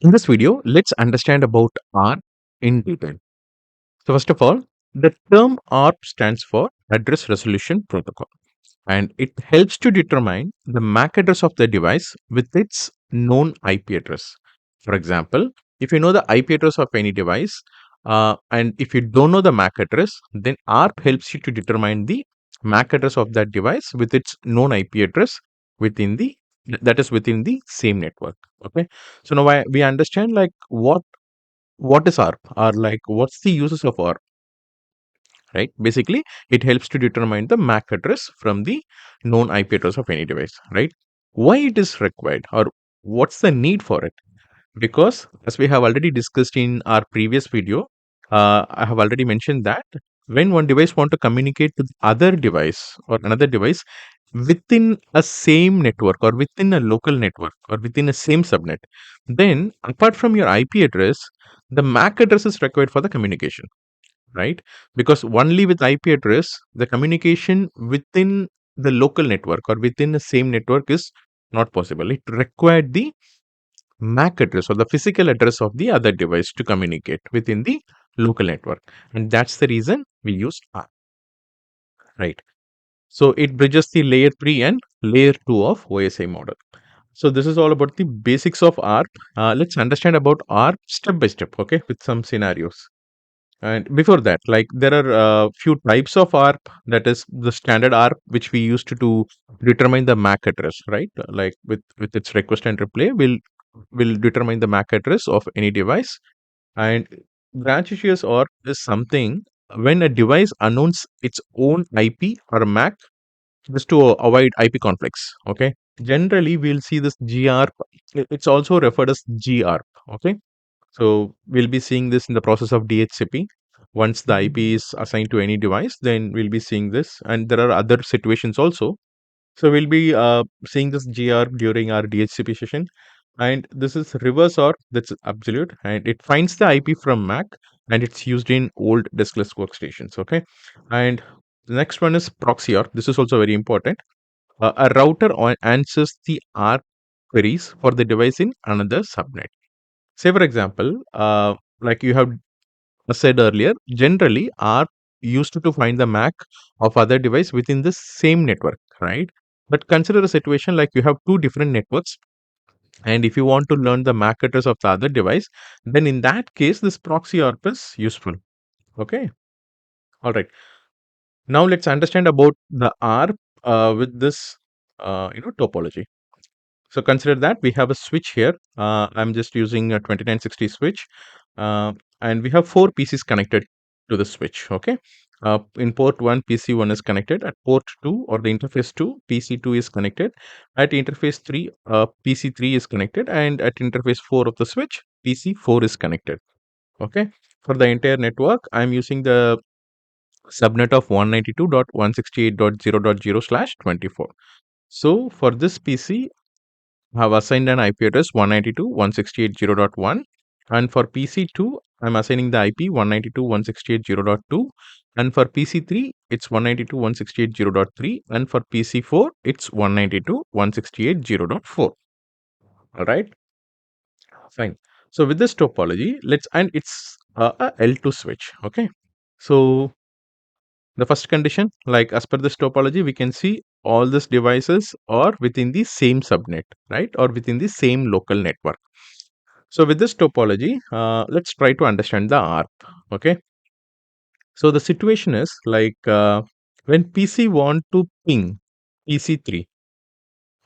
In this video, let's understand about ARP in detail. So first of all, the term ARP stands for Address Resolution Protocol, and it helps to determine the MAC address of the device with its known IP address. For example, if you know the IP address of any device, and if you don't know the MAC address, then ARP helps you to determine the MAC address of that device with its known IP address within the that is within the same network. Okay, so now we understand like what is ARP or like what's the uses of ARP, right? Basically, it helps to determine the MAC address from the known IP address of any device, right? Why it is required or what's the need for it? Because as we have already discussed in our previous video, I have already mentioned that when one device want to communicate with other device or another device within a same network or within a local network or within a same subnet, then apart from your IP address, the MAC address is required for the communication, right? Because only with IP address, the communication within the local network or within the same network is not possible. It required the MAC address or the physical address of the other device to communicate within the local network. And that's the reason we use ARP, right? So it bridges the layer 3 and layer 2 of OSI model. So this is all about the basics of ARP. Let's understand about ARP step by step, okay, with some scenarios. And before that, like there are few types of ARP. That is the standard ARP, which we used to determine the MAC address, right? Like with its request and replay, will determine the MAC address of any device. And branch-issues ARP is something when a device announces its own IP or MAC just to avoid IP conflicts. Okay, generally we'll see this GRP. It's also referred as GRP. Okay, so we'll be seeing this in the process of DHCP. Once the IP is assigned to any device, then we'll be seeing this, and there are other situations also. So we'll be seeing this GR during our DHCP session, and this is reverse OR, that's absolute, and it finds the IP from MAC, and it's used in old diskless workstations. Okay, and the next one is proxy OR. This is also very important. A router answers the ARP queries for the device in another subnet. Say for example, like you have said earlier, generally ARP used to find the MAC of other device within the same network, right? But consider a situation like you have two different networks, and if you want to learn the MAC address of the other device, then in that case, this proxy ARP is useful. Okay, all right. Now let's understand about the ARP with this, topology. So consider that we have a switch here. I'm just using a 2960 switch, uh, and we have four PCs connected to the switch. Okay, in port 1, PC1 is connected. At port 2 or the interface 2, PC2 is connected. At interface 3, PC3 is connected, and at interface 4 of the switch, PC4 is connected. Okay, for the entire network, I'm using the subnet of 192.168.0.0/24. So for this PC, have assigned an IP address 192.168.0.1, and for PC2 I'm assigning the IP 192.168.0.2, and for PC3 it's 192.168.0.3, and for PC4 it's 192.168.0.4. All right, fine. So with this topology, and it's a L2 switch. Okay, so the first condition, like as per this topology, we can see all these devices are within the same subnet, right? Or within the same local network. So with this topology, let's try to understand the ARP. Okay. So the situation is like when PC want to ping PC3.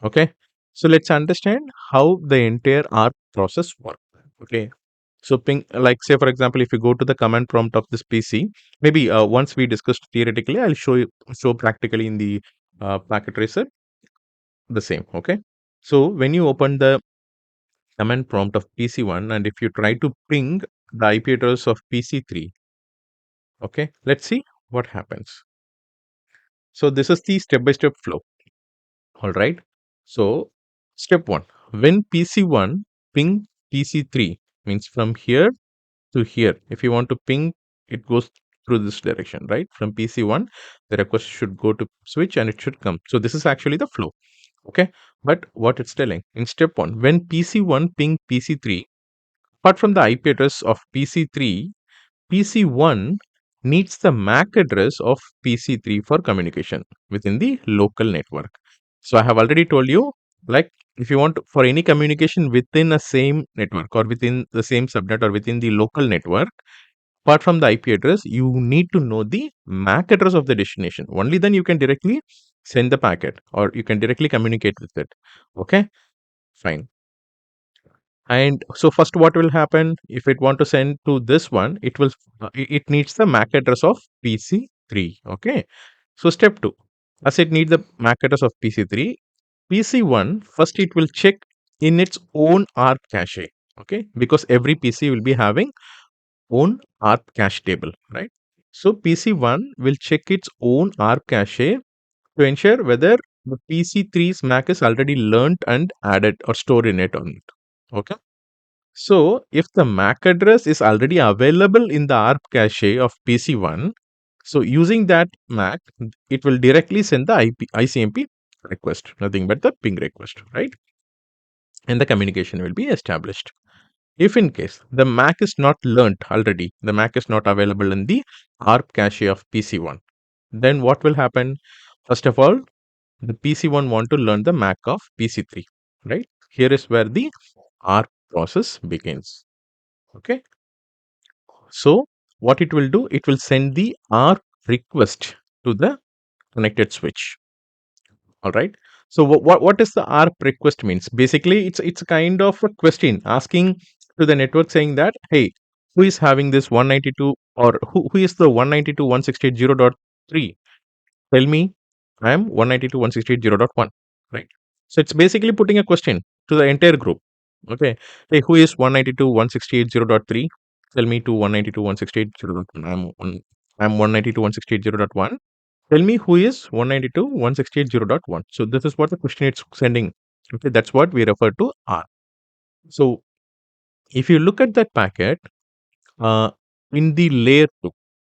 Okay. So let's understand how the entire ARP process works. Okay. So ping, like say for example, if you go to the command prompt of this PC, maybe once we discussed theoretically, I'll show practically in the packet tracer the same. Okay. So when you open the command prompt of PC1 and if you try to ping the IP address of PC3, okay, let's see what happens. So this is the step-by-step flow. All right. So step one, when PC1 ping PC3 means from here to here. If you want to ping, it goes through this direction, right? From PC1, the request should go to switch and it should come. So this is actually the flow. Okay. But what it's telling in step one, when PC1 ping PC3, apart from the IP address of PC3, PC1 needs the MAC address of PC3 for communication within the local network. So I have already told you, like, if you want for any communication within a same network or within the same subnet or within the local network, apart from the IP address, you need to know the MAC address of the destination. Only then you can directly send the packet or you can directly communicate with it. Okay, fine. And so first what will happen if it want to send to this one, it will it needs the MAC address of PC3. Okay. So step 2, as it needs the MAC address of PC3, PC1 first it will check in its own ARP cache. Okay, because every PC will be having own ARP cache table, right? So PC1 will check its own ARP cache to ensure whether the PC3's MAC is already learnt and added or stored in it or not. Okay. So, if the MAC address is already available in the ARP cache of PC1, so using that MAC, it will directly send the ICMP request, nothing but the ping request, right? And the communication will be established. If in case the MAC is not learnt already, the MAC is not available in the ARP cache of PC1, then what will happen? First of all, the PC1 want to learn the MAC of PC3, right? Here is where the ARP process begins. Okay. So what it will do, it will send the ARP request to the connected switch. All right. So what is the ARP request means? Basically, it's a kind of a question asking to the network saying that, hey, who is having this 192 or who is the 192.168.0.3? Tell me, I am 192.168.0.1, right? So it's basically putting a question to the entire group. Okay. Hey, who is 192.168.0.3? Tell me to 192.168.0.1. I'm 192.168.0.1. Tell me who is 192.168.0.1. So this is what the question it's sending. Okay, that's what we refer to R. So if you look at that packet, uh, in the layer 2,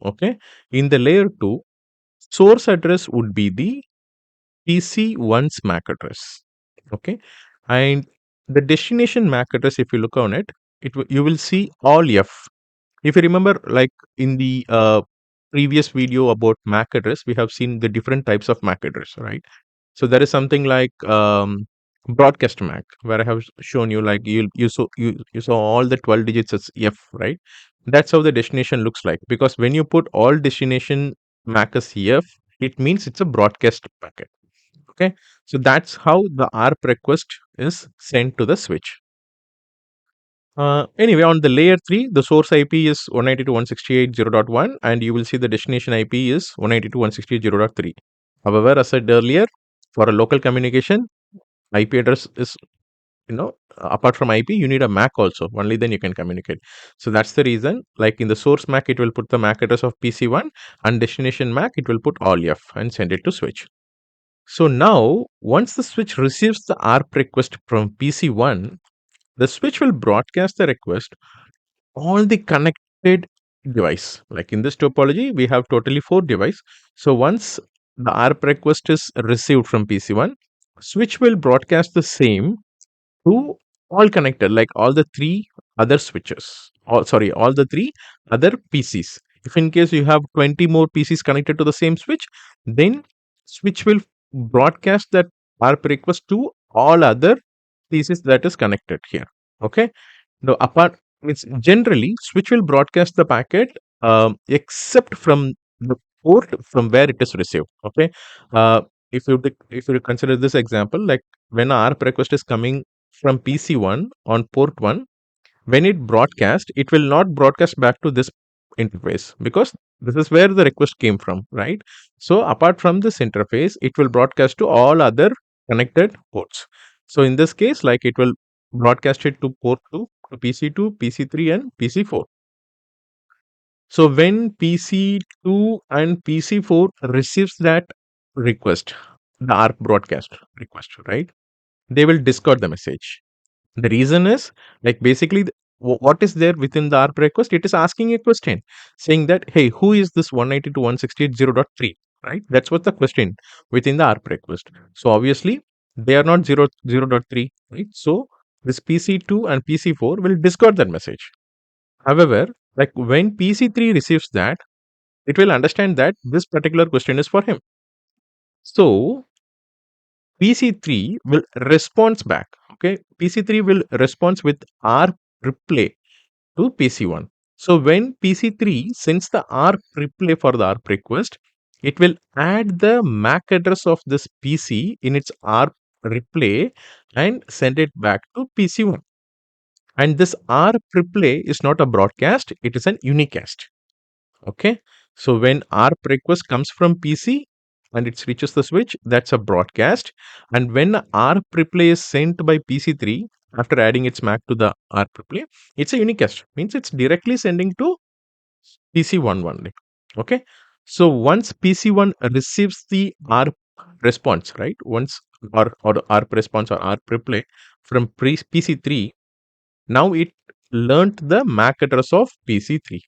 okay, in the layer 2, source address would be the PC1's MAC address. Okay, and the destination MAC address, if you look on it, you will see all F. If you remember, like in the previous video about MAC address, we have seen the different types of MAC address, right? So there is something like broadcast MAC, where I have shown you like you saw all the 12 digits as F, right? That's how the destination looks like, because when you put all destination MAC as F, it means it's a broadcast packet. Okay, so that's how the ARP request is sent to the switch. Anyway, on the layer 3, the source IP is 192.168.0.1 and you will see the destination IP is 192.168.0.3. However, as I said earlier, for a local communication, IP address is, apart from IP, you need a MAC also. Only then you can communicate. So that's the reason, like in the source MAC, it will put the MAC address of PC1 and destination MAC, it will put all F and send it to switch. So now, once the switch receives the ARP request from PC1, the switch will broadcast the request all the connected device. Like in this topology, we have totally 4 devices. So once the ARP request is received from PC1, switch will broadcast the same to all connected, like all the 3 other switches. All the 3 other PCs. If in case you have 20 more PCs connected to the same switch, then switch will broadcast that ARP request to all other PCs that is connected here. Okay. Now, apart means generally switch will broadcast the packet except from the port from where it is received. Okay. If you consider this example, like when a ARP request is coming from PC1 on port 1, when it broadcast, it will not broadcast back to this interface because this is where the request came from, right? So apart from this interface, it will broadcast to all other connected ports. So in this case, like it will broadcast it to port 2, to PC2, PC3 and PC4. So when PC2 and PC4 receives that request, the ARP broadcast request, right? They will discard the message. The reason is, like, basically what is there within the ARP request? It is asking a question saying that, hey, who is this 192.168.0.3, right? That's what the question within the ARP request. So obviously they are not 0.0.3, right? So this PC2 and PC4 will discard that message. However, like when PC3 receives that, it will understand that this particular question is for him. So PC3 will respond back. Okay, PC3 will respond with ARP replay to PC1. So when PC3 sends the ARP replay for the ARP request, it will add the MAC address of this PC in its ARP replay and send it back to PC1. And this ARP replay is not a broadcast, it is an unicast. Okay. So when ARP request comes from PC and it reaches the switch, that's a broadcast. And when ARP replay is sent by PC3 after adding its MAC to the ARP replay, it's a unicast. Means it's directly sending to PC1 only. Okay. So once PC1 receives the ARP response, right? Once or ARP response or ARP replay from PC3, now it learnt the MAC address of PC3,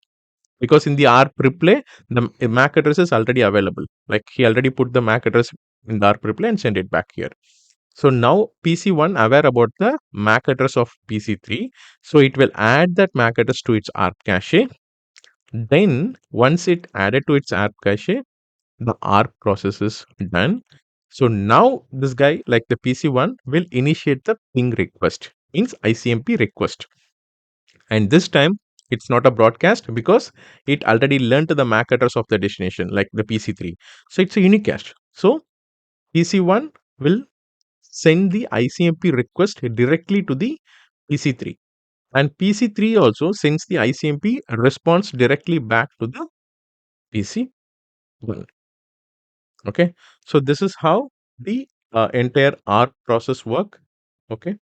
because in the ARP replay, the MAC address is already available. Like he already put the MAC address in the ARP replay and send it back here. So now PC1 aware about the MAC address of PC3. So it will add that MAC address to its ARP cache. Then once it added to its ARP cache, the ARP process is done. So now this guy, like the PC1, will initiate the ping request, means ICMP request. And this time it's not a broadcast because it already learned the MAC address of the destination, like the PC3. So it's a unicast. So PC1 will send the ICMP request directly to the PC3. And PC3 also sends the ICMP response directly back to the PC1. Okay. So this is how the entire ARP process work. Okay.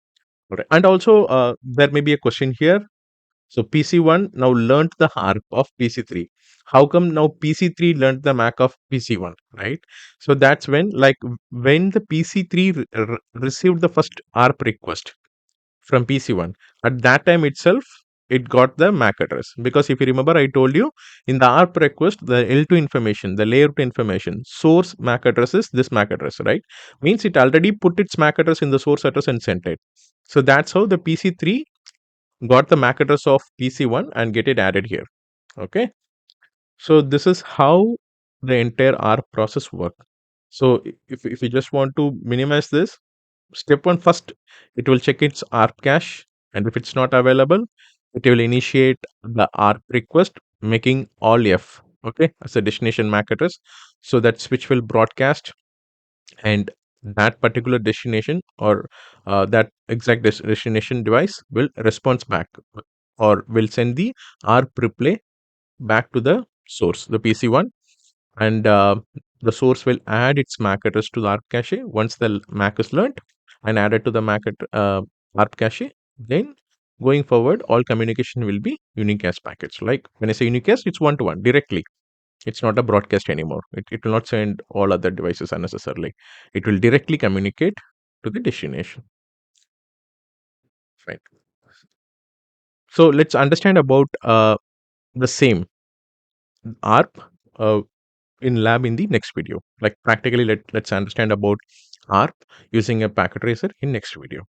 All right. And also there may be a question here. So PC1 now learnt the ARP of PC3. How come now PC3 learnt the MAC of PC1, right? So that's when, like, when the PC3 received the first ARP request from PC1, at that time itself, it got the MAC address. Because if you remember, I told you in the ARP request, the L2 information, the layer 2 information, source MAC address is this MAC address, right? Means it already put its MAC address in the source address and sent it. So that's how the PC3 got the MAC address of PC1 and get it added here. Okay. So this is how the entire ARP process work. So if you just want to minimize this, step one, first, it will check its ARP cache. And if it's not available, it will initiate the ARP request, making all F, okay, as a destination MAC address. So that switch will broadcast, and that particular destination or that exact destination device will respond back or will send the ARP replay back to the source, the PC1, and the source will add its MAC address to the ARP cache once the MAC is learnt and added to the ARP cache. Then going forward, all communication will be unicast packets. Like when I say unicast, it's one to one directly. It's not a broadcast anymore. It will not send all other devices unnecessarily. It will directly communicate to the destination. Right. So let's understand about the same ARP in lab in the next video. Like practically, let's understand about ARP using a packet tracer in next video.